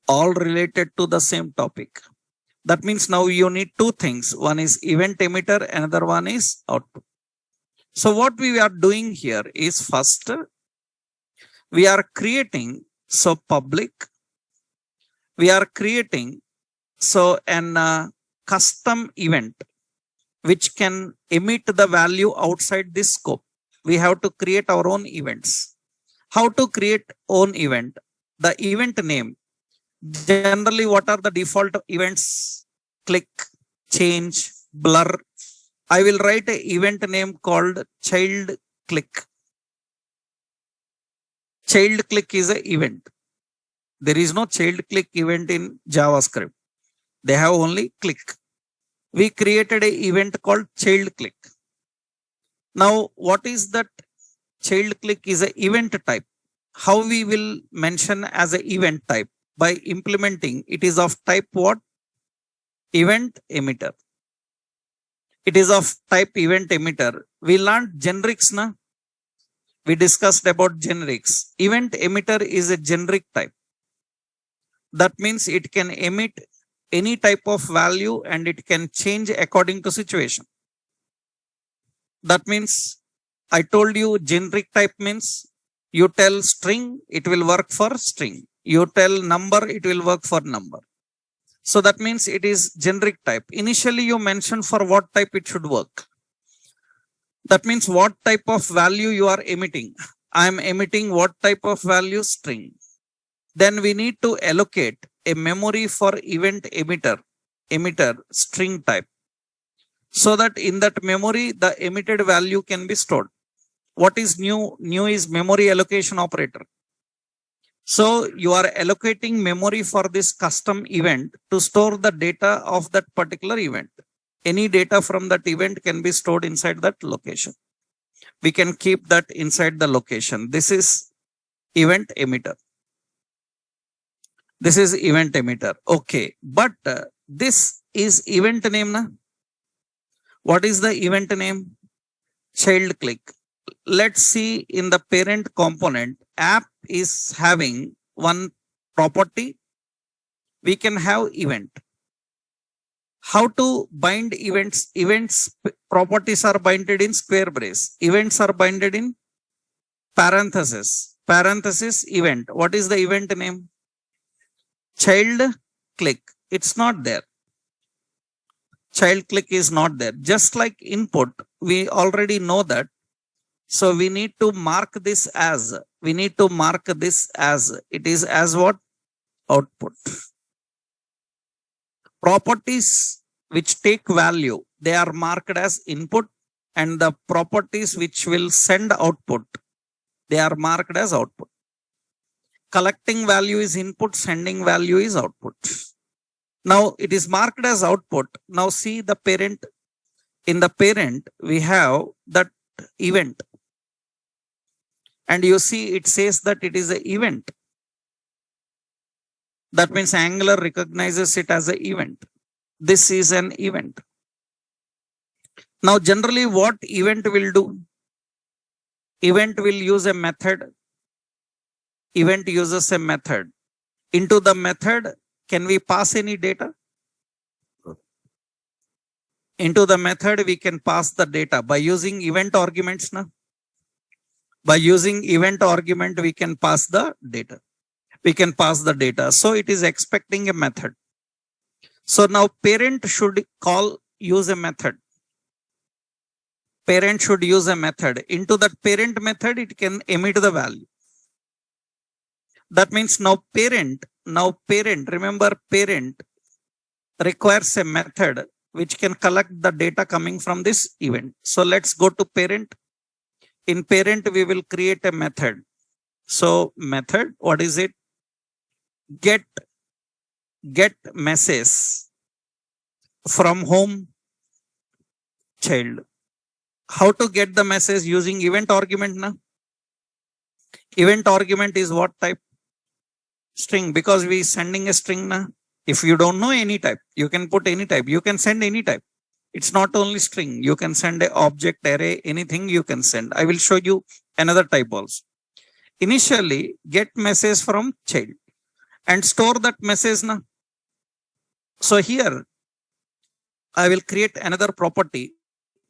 All related to the same topic. That means now you need two things. One is event emitter, another one is output. So what we are doing here is, first, we are creating, so public, we are creating, so an custom event which can emit the value outside this scope. We have to create our own events. How to create own event? The event name. Generally, what are the default events? Click, change, blur. I will write an event name called child click. Child click is an event. There is no child click event in JavaScript. They have only click. We created an event called child click. Now, what is that child click is an event type. How we will mention as an event type? By implementing, it is of type what? Event emitter. It is of type event emitter. We learned generics, na? We discussed about generics. Event emitter is a generic type. That means it can emit any type of value and it can change according to situation. That means I told you generic type means you tell string, it will work for string. You tell number, it will work for number. So that means it is generic type. Initially you mentioned for what type it should work. That means what type of value you are emitting. I am emitting what type of value? String. Then we need to allocate a memory for event emitter string type. So that in that memory, the emitted value can be stored. What is new? New is memory allocation operator. So you are allocating memory for this custom event to store the data of that particular event. Any data from that event can be stored inside that location. We can keep that inside the location. This is event emitter. This is event emitter. Okay. But this is event name. Na? What is the event name? Child click. Let's see in the parent component, app is having one property. We can have event. How to bind events? Events properties are binded in square brace. Events are binded in parenthesis. Parenthesis event. What is the event name? Child click. It's not there. Child click is not there. Just like input, we already know that. So we need to mark this as, it is as what? Output. Properties which take value, they are marked as input, and the properties which will send output, they are marked as output. Collecting value is input, sending value is output. Now it is marked as output. Now see the parent. In the parent, we have that event. And you see it says that it is an event. That means Angular recognizes it as an event. This is an event. Now generally what event will do? Event will use a method. Event uses a method. Into the method, can we pass any data? Into the method, we can pass the data by using event arguments. Na? By using event argument, we can pass the data. We can pass the data. So it is expecting a method. So now parent should use a method. Parent should use a method. Into that parent method, it can emit the value. That means now parent, remember parent requires a method which can collect the data coming from this event. So let's go to parent. In parent, we will create a method. So method, what is it? Get message from home child. How to get the message? Using event argument. Na? Event argument is what type? String, because we sending a string. Na? If you don't know any type, you can put any type. You can send any type. It's not only string. You can send a object, array, anything you can send. I will show you another type also. Initially, get message from child and store that message. Na? So here, I will create another property.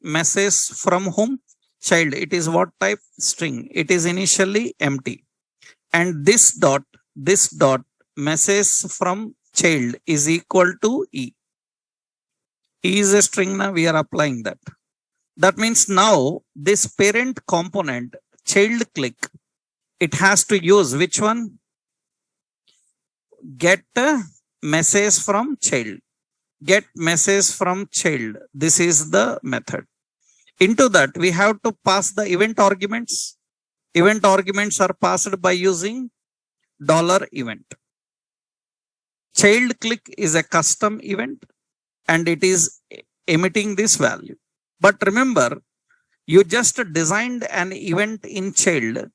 Message from whom? Child. It is what type? String. It is initially empty. And this dot message from child is equal to E. E is a string. Now we are applying that. That means now this parent component, child click, it has to use which one? Get a message from child. Get message from child. This is the method. Into that, we have to pass the event arguments. Event arguments are passed by using $event. Child click is a custom event and it is emitting this value. But remember, you just designed an event in child.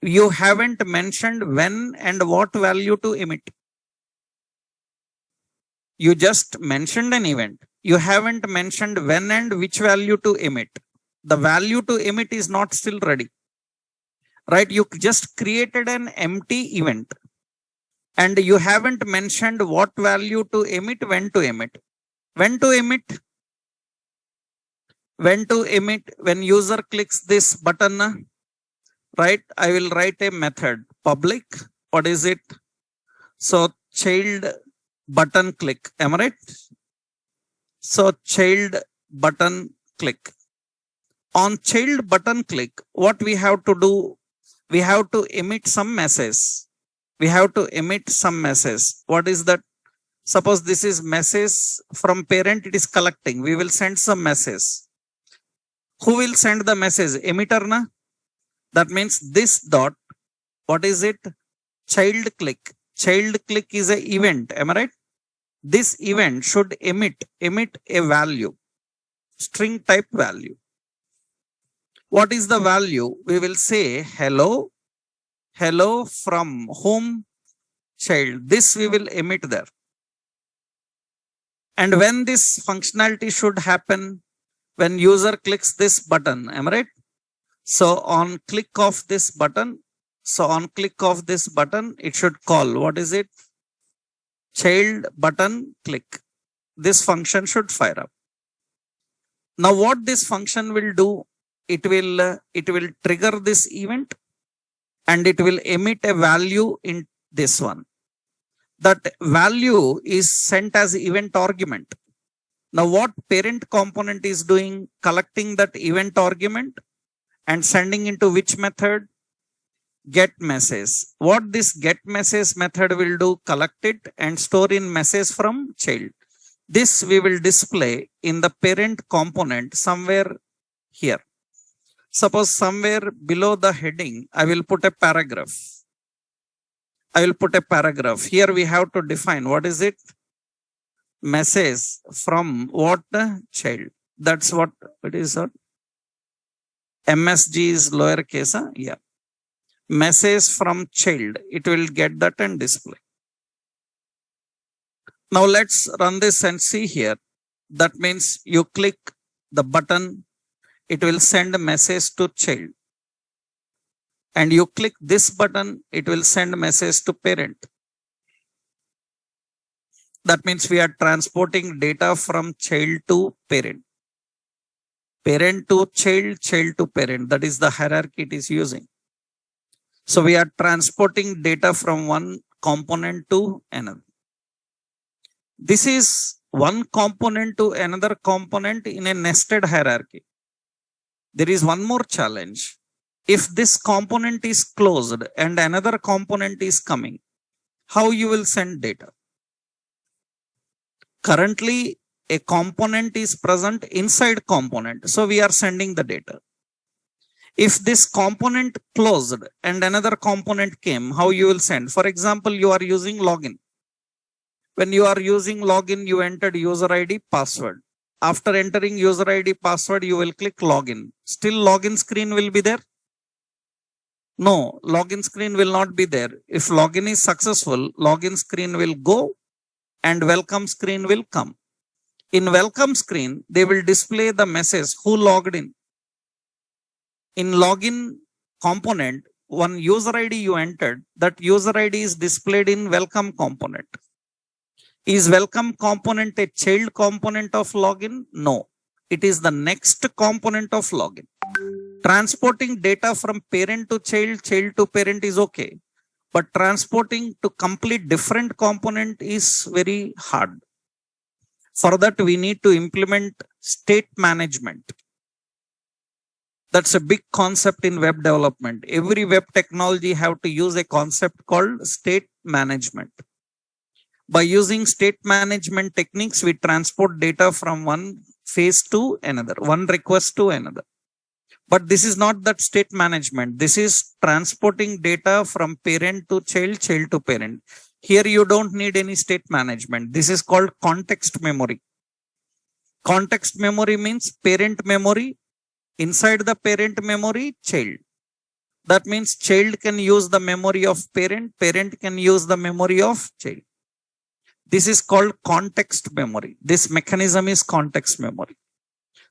You haven't mentioned when and what value to emit. You just mentioned an event. You haven't mentioned when and which value to emit. The value to emit is not still ready. Right? You just created an empty event. And you haven't mentioned what value to emit, when to emit. When to emit? When to emit? When user clicks this button, right? I will write a method. Public. What is it? So child button click. Am I right? So child button click. On child button click, what we have to do? We have to emit some message. We have to emit some message. What is that? Suppose this is message from parent, it is collecting. We will send some message. Who will send the message? Emitter, na? That means this dot, what is it? child click. Child click is a event, am I right? This event should emit a value, string type value. What is the value? We will say hello from whom? Child. This we will emit there. And when this functionality should happen? When user clicks this button, am I right? So on click of this button, it should call, what is it? Child button click. This function should fire up. Now what this function will do? It will trigger this event and it will emit a value in this one. That value is sent as event argument. Now what parent component is doing? Collecting that event argument and sending into which method? Get message. What this get message method will do? Collect it and store in message from child. This we will display in the parent component somewhere here. Suppose somewhere below the heading, I will put a paragraph. Here we have to define what is it? Message from what? Child. That's what it is. MSG is lowercase. Yeah. Message from child. It will get that and display. Now let's run this and see here. That means you click the button, it will send a message to child. And you click this button, it will send a message to parent. That means we are transporting data from child to parent. Parent to child, child to parent. That is the hierarchy it is using. So we are transporting data from one component to another. This is one component to another component in a nested hierarchy. There is one more challenge. If this component is closed and another component is coming, how you will send data? Currently, a component is present inside component. So we are sending the data. If this component closed and another component came, how you will send? For example, you are using login. When you are using login, you entered user ID, password. After entering user ID, password, you will click login. Still login screen will be there? No, login screen will not be there. If login is successful, login screen will go and welcome screen will come. In welcome screen, they will display the message who logged in. In login component, one user ID you entered, that user ID is displayed in welcome component. Is welcome component a child component of login? No, it is the next component of login. Transporting data from parent to child, child to parent is okay. But transporting to complete different component is very hard. For that, we need to implement state management. That's a big concept in web development. Every web technology have to use a concept called state management. By using state management techniques, we transport data from one phase to another, one request to another. But this is not that state management. This is transporting data from parent to child, child to parent. Here you don't need any state management. This is called context memory. Context memory means parent memory. Inside the parent memory, child. That means child can use the memory of parent, parent can use the memory of child. This is called context memory. This mechanism is context memory.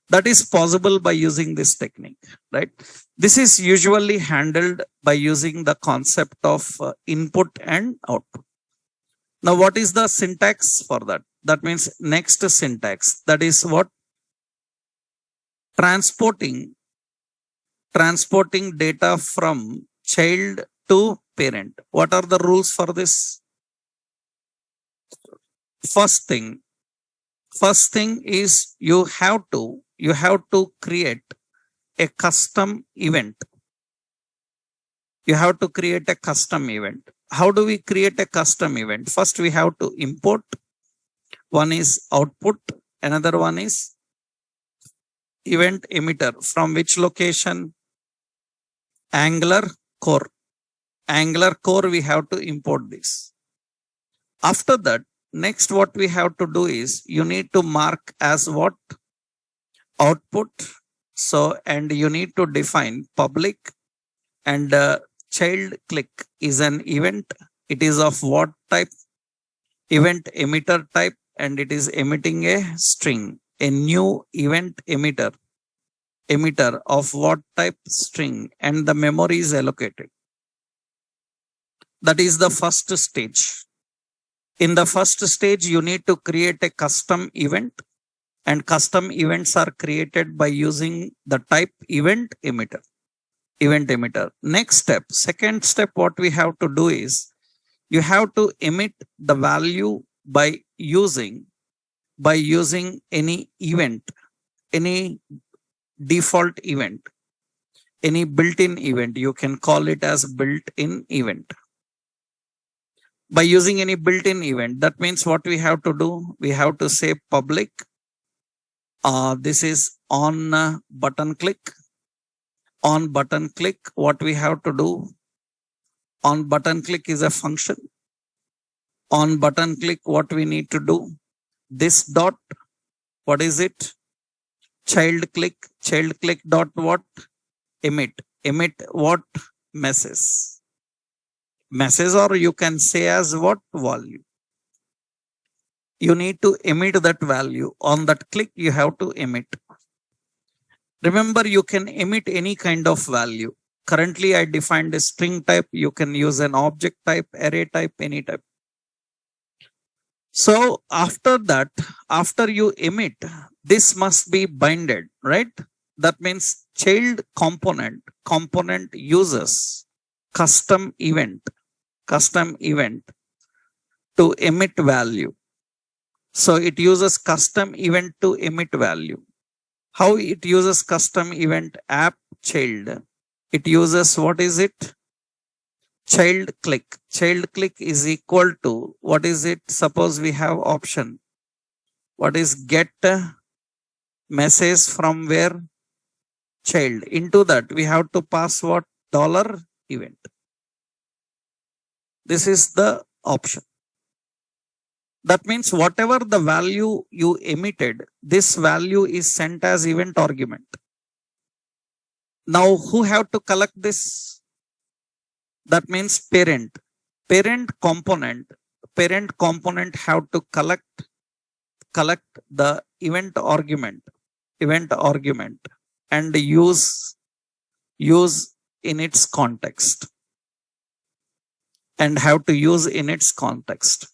That is possible by using this technique, right? This is usually handled by using the concept of input and output. Now, what is the syntax for that? That means next syntax. That is what? Transporting data from child to parent. What are the rules for this? First thing is you have to create a custom event. You have to create a custom event. How do we create a custom event? First, we have to import. One is output. Another one is event emitter. From which location? Angular core. Angular core, we have to import this. After that, next what we have to do is you need to mark as what? Output. So, and you need to define public and child click is an event. It is of what type? Event emitter type, and it is emitting a string. A new event emitter of what type? String, and the memory is allocated. That is the first stage. In the first stage, you need to create a custom event, and custom events are created by using the type event emitter. Next step, second step, what we have to do is you have to emit the value by using any event, any default event, any built-in event. You can call it as built-in event. By using any built-in event, that means what we have to do, we have to say public. This is on button click. On button click, what we have to do, on button click is a function. On button click, what we need to do, this dot, what is it? Child click dot what? Emit what? Message, or you can say as what? Value. You need to emit that value. On that click, you have to emit. Remember, you can emit any kind of value. Currently, I defined a string type. You can use an object type, array type, any type. So after that, after you emit, this must be binded, right? That means child component uses custom event to emit value. So it uses custom event to emit value. How it uses custom event? App child. It uses, what is it? Child click. Child click is equal to, what is it? Suppose we have option. What is get message from where? Child. Into that we have to pass what? Dollar event. This is the option. That means whatever the value you emitted, this value is sent as event argument. Now who have to collect this? That means parent. Parent component have to collect the event argument and use in its context, and have to use in its context.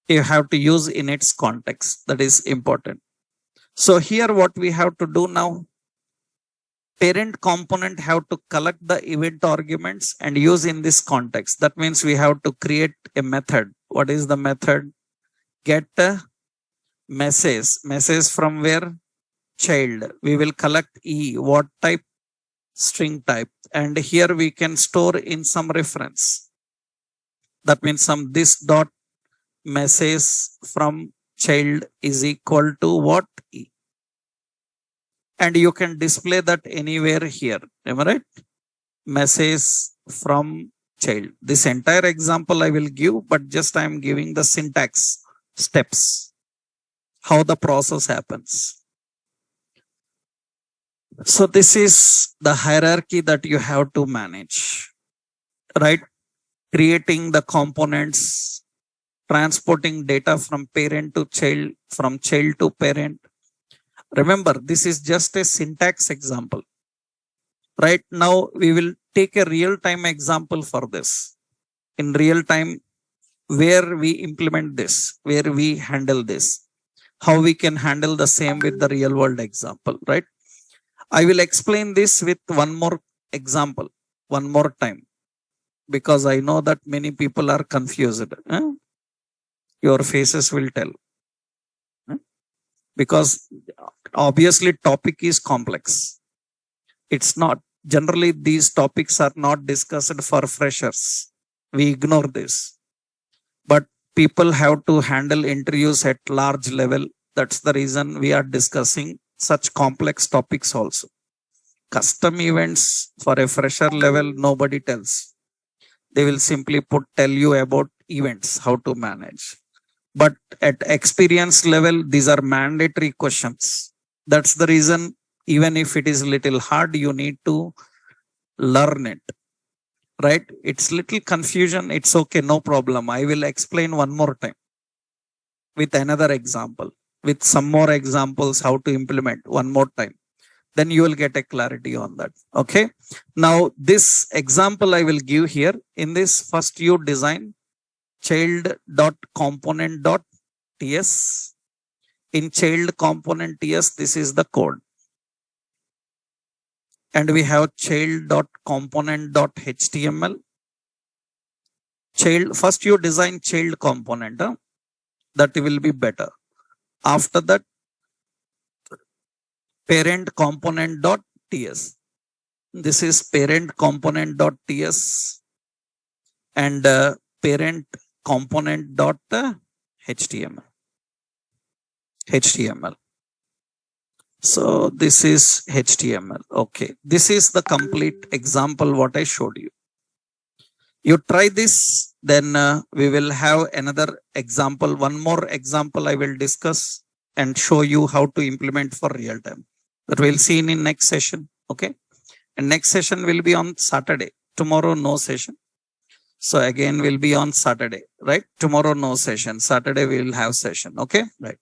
You have to use in its context. That is important. So here what we have to do now, parent component have to collect the event arguments and use in this context. That means we have to create a method. What is the method? Get a message from where? Child. We will collect what type? String type. And here we can store in some reference. That means some this dot message from child is equal to what? E. And you can display that anywhere here. Am I right? Message from child. This entire example I will give, but just I am giving the syntax steps, how the process happens. So this is the hierarchy that you have to manage, right? Creating the components, transporting data from parent to child, from child to parent. Remember, this is just a syntax example. Right now, we will take a real-time example for this. In real time, where we implement this, where we handle this, how we can handle the same with the real world example, right? I will explain this with one more example, one more time, because I know that many people are confused. Your faces will tell. Because obviously topic is complex. It's not. Generally, these topics are not discussed for freshers. We ignore this. But people have to handle interviews at large level. That's the reason we are discussing such complex topics also. Custom events for a fresher level, nobody tells. They will simply tell you about events, how to manage. But at experience level, these are mandatory questions. That's the reason, even if it is little hard, you need to learn it, right? It's little confusion. It's okay. No problem. I will explain one more time with another example, with some more examples, how to implement one more time. Then you will get a clarity on that. Okay. Now this example I will give here. In this, first you design child.component.ts. In child component TS, this is the code. And we have child.component.html. Child, first you design child component. That will be better. After that, parent component.ts. This is parent component.ts and parent component.html. HTML. So this is HTML. Okay. This is the complete example what I showed you. You try this, then we will have another example. One more example I will discuss and show you how to implement for real time. That we'll see in next session. Okay. And next session will be on Saturday. Tomorrow, no session. So again, we'll be on Saturday, right? Tomorrow, no session. Saturday, we will have session. Okay. Right.